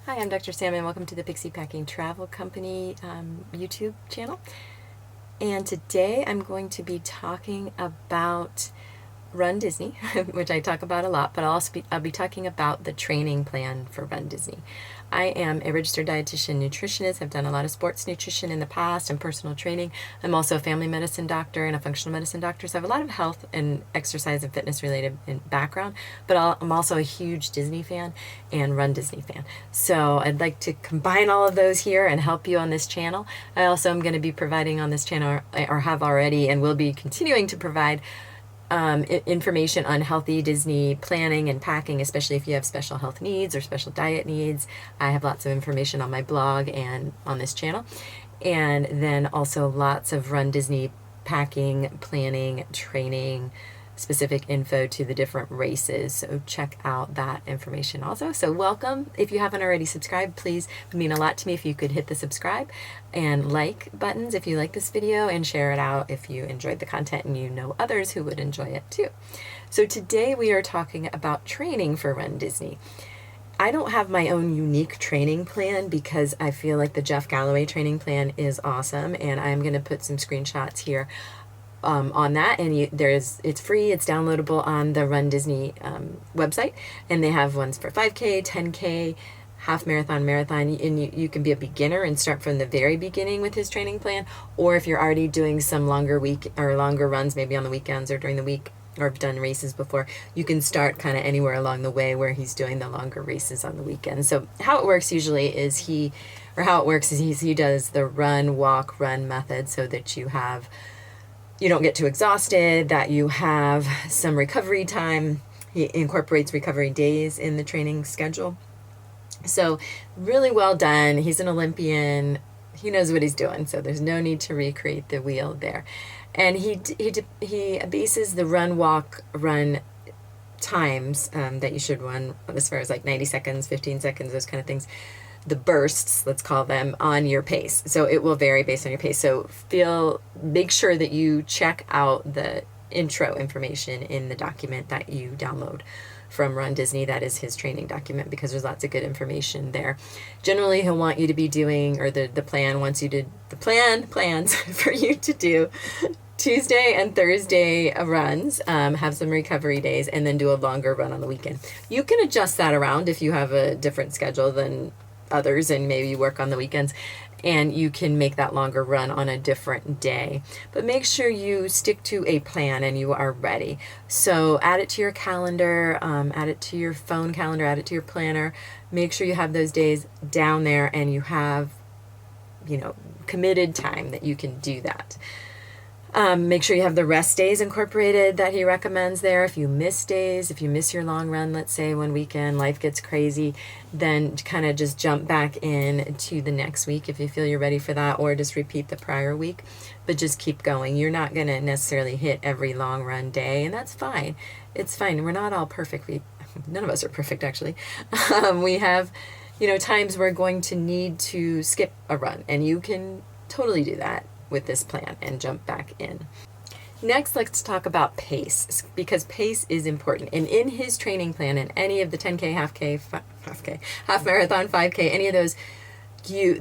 Hi, I'm Dr. Sam, and welcome to the Pixie Packing Travel Company YouTube channel. And today I'm going to be talking about Run Disney, which I talk about a lot, but I'll be talking about the training plan for Run Disney. I am a registered dietitian nutritionist. I've done a lot of sports nutrition in the past and personal training. I'm also a family medicine doctor and a functional medicine doctor, so I have a lot of health and exercise and fitness related background, but I'm also a huge Disney fan and Run Disney fan. So I'd like to combine all of those here and help you on this channel. I also am going to be providing on this channel, or have already and will be continuing to provide information on healthy Disney planning and packing, especially if you have special health needs or special diet needs. I have lots of information on my blog and on this channel. And then also lots of Run Disney packing, planning, training, specific info to the different races. So check out that information also. So welcome. If you haven't already subscribed, please, it would mean a lot to me if you could hit the subscribe and like buttons if you like this video, and share it out if you enjoyed the content and you know others who would enjoy it too. So today we are talking about training for Run Disney. I don't have my own unique training plan because I feel like the Jeff Galloway training plan is awesome, and I'm going to put some screenshots here on that, and it's free, it's downloadable on the Run Disney website, and they have ones for 5K, 10K, half marathon, and you can be a beginner and start from the very beginning with his training plan, or if you're already doing some longer runs, maybe on the weekends or during the week, or have done races before, you can start kind of anywhere along the way where he's doing the longer races on the weekends. So how it works usually is he does the run, walk, run method, so that you don't get too exhausted, that you have some recovery time. He incorporates recovery days in the training schedule. So really well done. He's an Olympian. He knows what he's doing, so there's no need to recreate the wheel there. And he bases the run, walk, run times that you should run, as far as like 90 seconds, 15 seconds, those kind of things, the bursts, let's call them, on your pace. So it will vary based on your pace. So make sure that you check out the intro information in the document that you download from Run Disney. That is his training document, because there's lots of good information there. Generally, he'll want you to be doing, or the plan wants you to, plans for you to do Tuesday and Thursday runs, have some recovery days, and then do a longer run on the weekend. You can adjust that around if you have a different schedule than others, and maybe you work on the weekends, and you can make that longer run on a different day. But make sure you stick to a plan and you are ready. So add it to your calendar, add it to your phone calendar, add it to your planner. Make sure you have those days down there, and you have, committed time that you can do that. Make sure you have the rest days incorporated that he recommends there. If you miss days, if you miss your long run, let's say one weekend, life gets crazy, then kind of just jump back in to the next week if you feel you're ready for that, or just repeat the prior week, but just keep going. You're not going to necessarily hit every long run day, and that's fine. It's fine. We're not all perfect. None of us are perfect, actually. We have, times we're going to need to skip a run, and you can totally do that with this plan and jump back in. Next, let's talk about pace, because pace is important. And in his training plan, in any of the 10K, half marathon, 5K, any of those,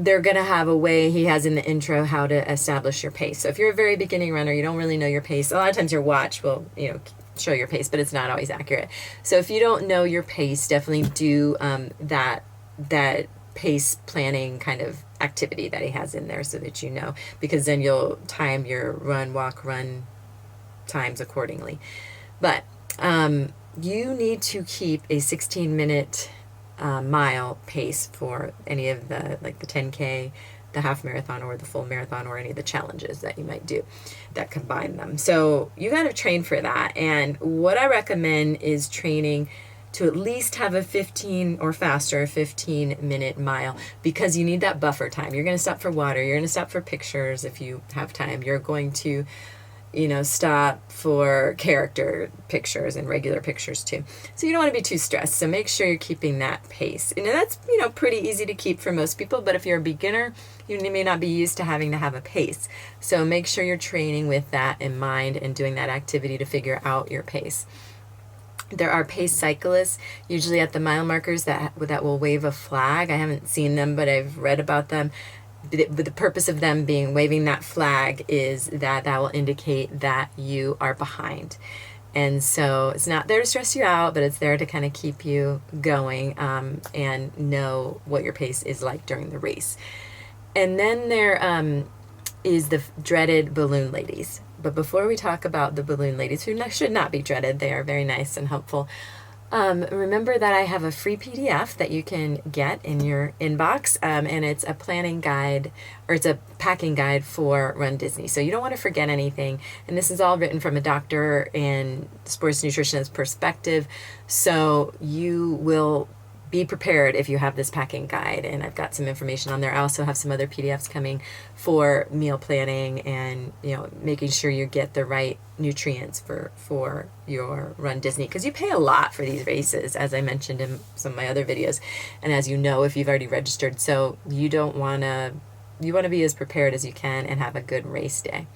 they're going to have a way he has in the intro how to establish your pace. So if you're a very beginning runner, you don't really know your pace. A lot of times your watch will, show your pace, but it's not always accurate. So if you don't know your pace, definitely do that pace planning kind of activity that he has in there, so that you know, because then you'll time your run, walk, run times accordingly. But you need to keep a 16-minute mile pace for any of the 10K, the half marathon, or the full marathon, or any of the challenges that you might do that combine them. So you got to train for that. And what I recommend is training to at least have a 15-minute mile, because you need that buffer time. You're going to stop for water. You're going to stop for pictures if you have time. You're going to, stop for character pictures and regular pictures too. So you don't want to be too stressed. So make sure you're keeping that pace. And that's, pretty easy to keep for most people, but if you're a beginner, you may not be used to having to have a pace. So make sure you're training with that in mind and doing that activity to figure out your pace. There are pace cyclists, usually at the mile markers, that will wave a flag. I haven't seen them, but I've read about them. But the purpose of them being waving that flag is that will indicate that you are behind. And so it's not there to stress you out, but it's there to kind of keep you going, and know what your pace is like during the race. And then there is the dreaded balloon ladies. But before we talk about the balloon ladies, who should not be dreaded, they are very nice and helpful. Remember that I have a free PDF that you can get in your inbox, and it's a planning guide, or it's a packing guide for Run Disney. So you don't want to forget anything. And this is all written from a doctor and sports nutritionist perspective. So you will be prepared if you have this packing guide, and I've got some information on there. I also have some other PDFs coming for meal planning and making sure you get the right nutrients for your Run Disney, because you pay a lot for these races, as I mentioned in some of my other videos, and as you know if you've already registered. So you want to be as prepared as you can and have a good race day.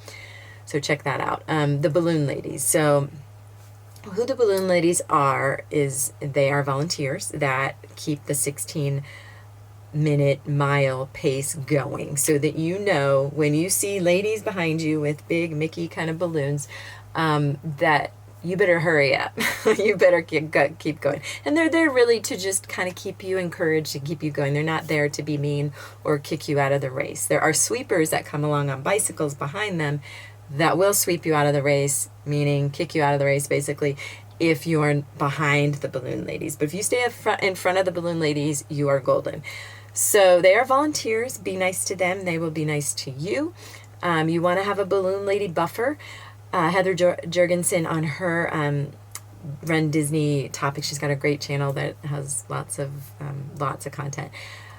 So check that out. The balloon ladies. So who the balloon ladies are is they are volunteers that keep the 16-minute mile pace going, so that when you see ladies behind you with big Mickey kind of balloons, that you better hurry up. You better keep going. And they're there really to just kind of keep you encouraged and keep you going. They're not there to be mean or kick you out of the race. There are sweepers that come along on bicycles behind them that will sweep you out of the race, meaning kick you out of the race basically, if you're behind the balloon ladies. But if you stay in front of the balloon ladies, you are golden. So they are volunteers. Be nice to them. They will be nice to you. You want to have a balloon lady buffer. Heather Jorgensen, on her Run Disney topic, she's got a great channel that has lots of content,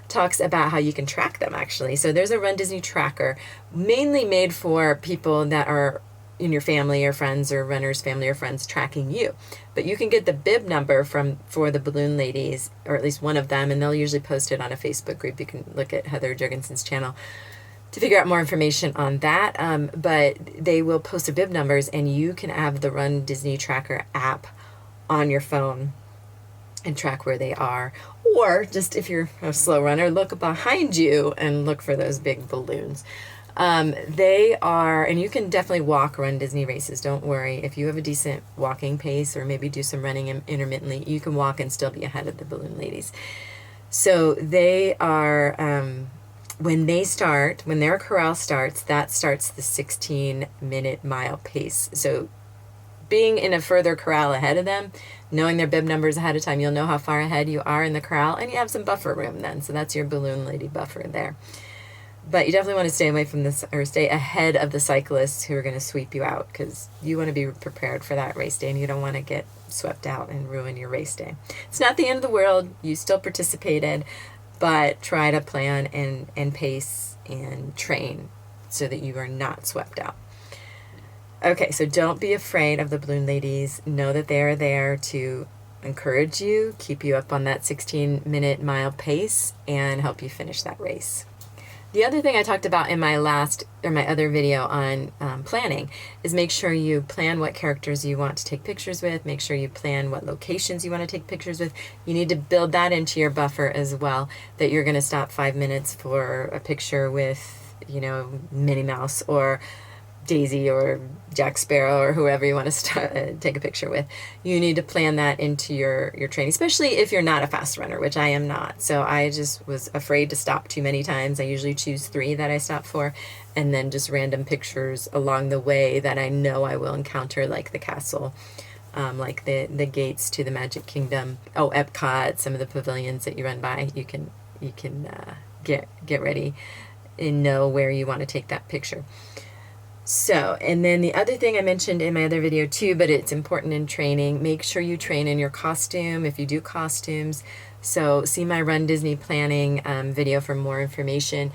talks about how you can track them actually. So there's a Run Disney tracker mainly made for people that are in your family or friends, or runners, family or friends tracking you. But you can get the bib number for the balloon ladies, or at least one of them, and they'll usually post it on a Facebook group. You can look at Heather Jorgensen's channel to figure out more information on that. But they will post the bib numbers, and you can have the Run Disney Tracker app on your phone and track where they are. Or just if you're a slow runner, look behind you and look for those big balloons. They are, and you can definitely walk Run Disney races. Don't worry. If you have a decent walking pace, or maybe do some running intermittently, you can walk and still be ahead of the balloon ladies. So they are, when their corral starts, that starts the 16-minute mile pace. So being in a further corral ahead of them, knowing their bib numbers ahead of time, you'll know how far ahead you are in the corral, and you have some buffer room then. So that's your balloon lady buffer there. But you definitely want to stay away from this, or stay ahead of the cyclists who are going to sweep you out, because you want to be prepared for that race day, and you don't want to get swept out and ruin your race day. It's not the end of the world. You still participated, but try to plan and pace and train so that you are not swept out. Okay, so don't be afraid of the balloon ladies. Know that they are there to encourage you, keep you up on that 16-minute mile pace, and help you finish that race. The other thing I talked about in my other video on planning is make sure you plan what characters you want to take pictures with. Make sure you plan what locations you want to take pictures with. You need to build that into your buffer as well, that you're going to stop 5 minutes for a picture with, Minnie Mouse or Daisy or Jack Sparrow or whoever you want to take a picture with. You need to plan that into your training, especially if you're not a fast runner, which I am not. So I just was afraid to stop too many times. I usually choose 3 that I stop for, and then just random pictures along the way that I know I will encounter, like the castle, like the gates to the Magic Kingdom. Oh, Epcot, some of the pavilions that you run by. You can get ready and know where you want to take that picture. So, and then the other thing I mentioned in my other video too, but it's important in training, make sure you train in your costume if you do costumes. So see my Run Disney planning video for more information,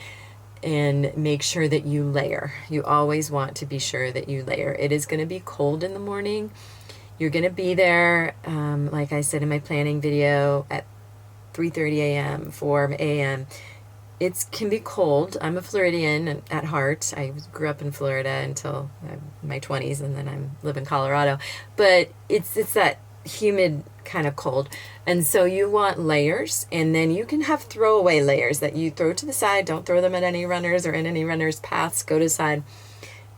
and make sure that you layer. You always want to be sure that you layer. It is going to be cold in the morning. You're going to be there, like I said in my planning video, at 3:30 a.m., 4 a.m. It can be cold. I'm a Floridian at heart. I grew up in Florida until my 20s, and then I live in Colorado. But it's that humid kind of cold. And so you want layers, and then you can have throwaway layers that you throw to the side. Don't throw them at any runners or in any runners' paths. Go to the side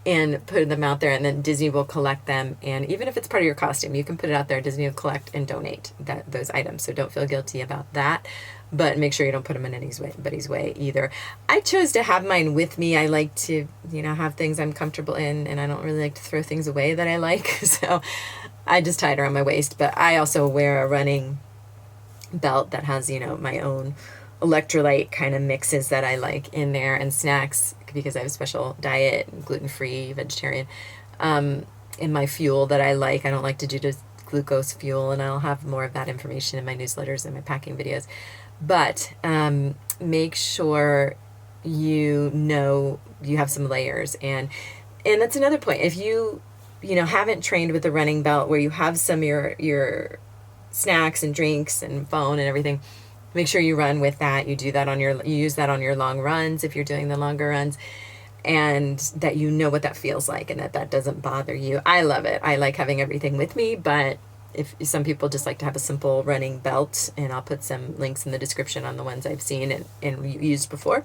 and put them out there, and then Disney will collect them. And even if it's part of your costume, you can put it out there. Disney will collect and donate those items. So don't feel guilty about that, but make sure you don't put them in anybody's way either. I chose to have mine with me. I like to, have things I'm comfortable in, and I don't really like to throw things away that I like. So I just tie it around my waist. But I also wear a running belt that has, my own electrolyte kind of mixes that I like in there, and snacks, because I have a special diet, gluten-free, vegetarian, in my fuel that I like. I don't like to do just glucose fuel, and I'll have more of that information in my newsletters and my packing videos. But make sure you have some layers. And that's another point. If you haven't trained with a running belt where you have some your snacks and drinks and phone and everything, make sure you run with that. You use that on your long runs if you're doing the longer runs, and that what that feels like, and that doesn't bother you. I love it. I like having everything with me, but if some people just like to have a simple running belt, and I'll put some links in the description on the ones I've seen and used before.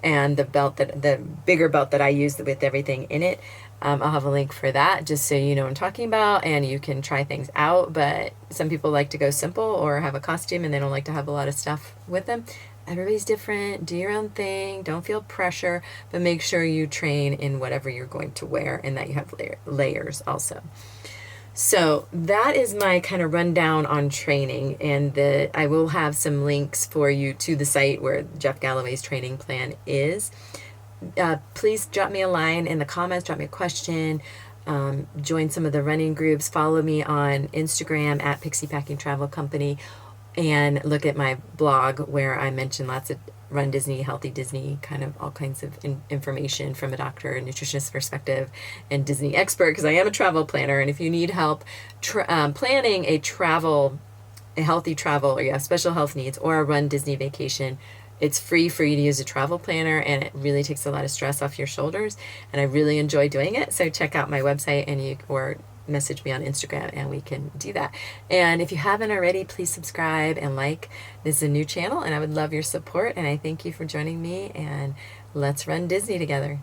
And the bigger belt that I use with everything in it, I'll have a link for that, just so you know what I'm talking about, and you can try things out. But some people like to go simple or have a costume, and they don't like to have a lot of stuff with them. Everybody's different. Do your own thing. Don't feel pressure, but make sure you train in whatever you're going to wear, and that you have layers also. So that is my kind of rundown on training, and I will have some links for you to the site where Jeff Galloway's training plan is. Please drop me a line in the comments, drop me a question, join some of the running groups, follow me on Instagram at Pixie Packing Travel Company, and look at my blog where I mention lots of Run Disney, Healthy Disney, kind of all kinds of information from a doctor and nutritionist perspective and Disney expert, because I am a travel planner. And if you need help planning a healthy travel, or you have special health needs, or a Run Disney vacation, it's free for you to use a travel planner, and it really takes a lot of stress off your shoulders. And I really enjoy doing it. So check out my website, or message me on Instagram, and we can do that. And if you haven't already, please subscribe and like. This is a new channel, and I would love your support. And I thank you for joining me, and let's run Disney together.